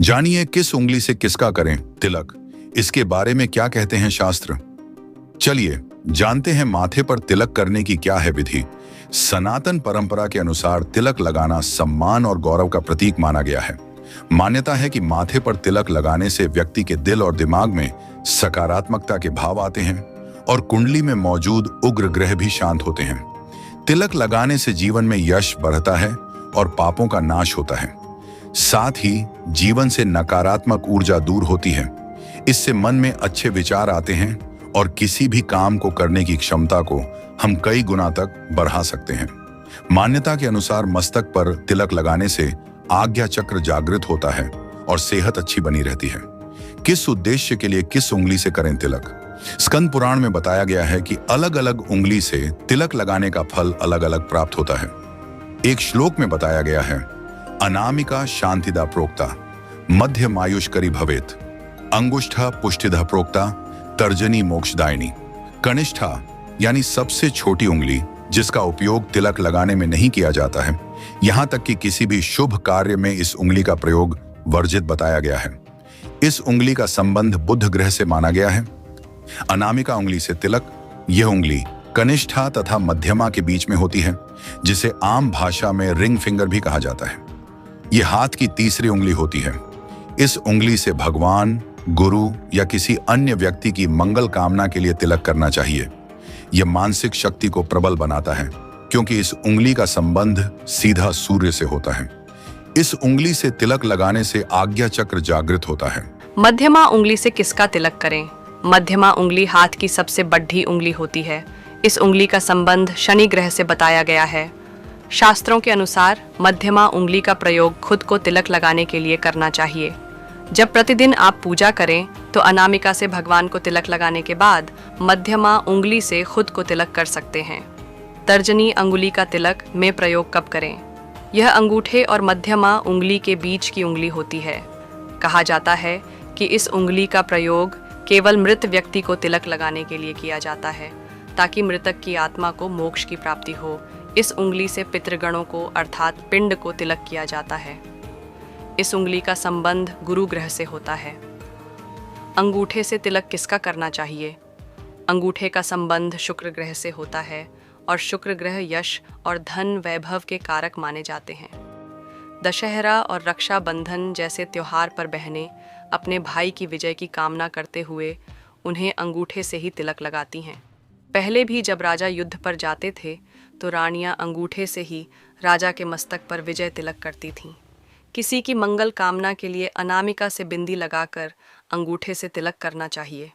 जानिए किस उंगली से किसका करें तिलक, इसके बारे में क्या कहते हैं शास्त्र। चलिए जानते हैं माथे पर तिलक करने की क्या है विधि। सनातन परंपरा के अनुसार तिलक लगाना सम्मान और गौरव का प्रतीक माना गया है। मान्यता है कि माथे पर तिलक लगाने से व्यक्ति के दिल और दिमाग में सकारात्मकता के भाव आते हैं और कुंडली में मौजूद उग्र ग्रह भी शांत होते हैं। तिलक लगाने से जीवन में यश बढ़ता है और पापों का नाश होता है। साथ ही जीवन से नकारात्मक ऊर्जा दूर होती है। इससे मन में अच्छे विचार आते हैं और किसी भी काम को करने की क्षमता को हम कई गुना तक बढ़ा सकते हैं। मान्यता के अनुसार मस्तक पर तिलक लगाने से आज्ञा चक्र जागृत होता है और सेहत अच्छी बनी रहती है। किस उद्देश्य के लिए किस उंगली से करें तिलक। स्कंद पुराण में बताया गया है कि अलग अलग उंगली से तिलक लगाने का फल अलग अलग प्राप्त होता है। एक श्लोक में बताया गया है, अनामिका शांतिदा प्रोक्ता मध्यमायुष्करी भवेत, अंगुष्ठा पुष्टिदा प्रोक्ता तर्जनी मोक्षदायिनी। कनिष्ठा यानी सबसे छोटी उंगली, जिसका उपयोग तिलक लगाने में नहीं किया जाता है। यहां तक कि किसी भी शुभ कार्य में इस उंगली का प्रयोग वर्जित बताया गया है। इस उंगली का संबंध बुध ग्रह से माना गया है। अनामिका उंगली से तिलक, यह उंगली कनिष्ठा तथा मध्यमा के बीच में होती है, जिसे आम भाषा में रिंग फिंगर भी कहा जाता है। यह हाथ की तीसरी उंगली होती है। इस उंगली से भगवान, गुरु या किसी अन्य व्यक्ति की मंगल कामना के लिए तिलक करना चाहिए। यह मानसिक शक्ति को प्रबल बनाता है, क्योंकि इस उंगली का संबंध सीधा सूर्य से होता है। इस उंगली से तिलक लगाने से आज्ञा चक्र जागृत होता है। मध्यमा उंगली से किसका तिलक करें। मध्यमा उंगली हाथ की सबसे बड़ी उंगली होती है। इस उंगली का संबंध शनि ग्रह से बताया गया है। शास्त्रों के अनुसार मध्यमा उंगली का प्रयोग खुद को तिलक लगाने के लिए करना चाहिए। जब प्रतिदिन आप पूजा करें तो अनामिका से भगवान को तिलक लगाने के बाद मध्यमा उंगली से खुद को तिलक कर सकते हैं। तर्जनी अंगुली का तिलक में प्रयोग कब करें। यह अंगूठे और मध्यमा उंगली के बीच की उंगली होती है। कहा जाता है कि इस उंगली का प्रयोग केवल मृत व्यक्ति को तिलक लगाने के लिए किया जाता है, ताकि मृतक की आत्मा को मोक्ष की प्राप्ति हो। इस उंगली से पितृगणों को अर्थात पिंड को तिलक किया जाता है। इस उंगली का संबंध गुरु ग्रह से होता है। अंगूठे से तिलक किसका करना चाहिए। अंगूठे का संबंध शुक्र ग्रह से होता है और शुक्र ग्रह यश और धन वैभव के कारक माने जाते हैं। दशहरा और रक्षाबंधन जैसे त्योहार पर बहनें अपने भाई की विजय की कामना करते हुए उन्हें अंगूठे से ही तिलक लगाती हैं। पहले भी जब राजा युद्ध पर जाते थे तो रानियां अंगूठे से ही राजा के मस्तक पर विजय तिलक करती थीं। किसी की मंगल कामना के लिए अनामिका से बिंदी लगाकर अंगूठे से तिलक करना चाहिए।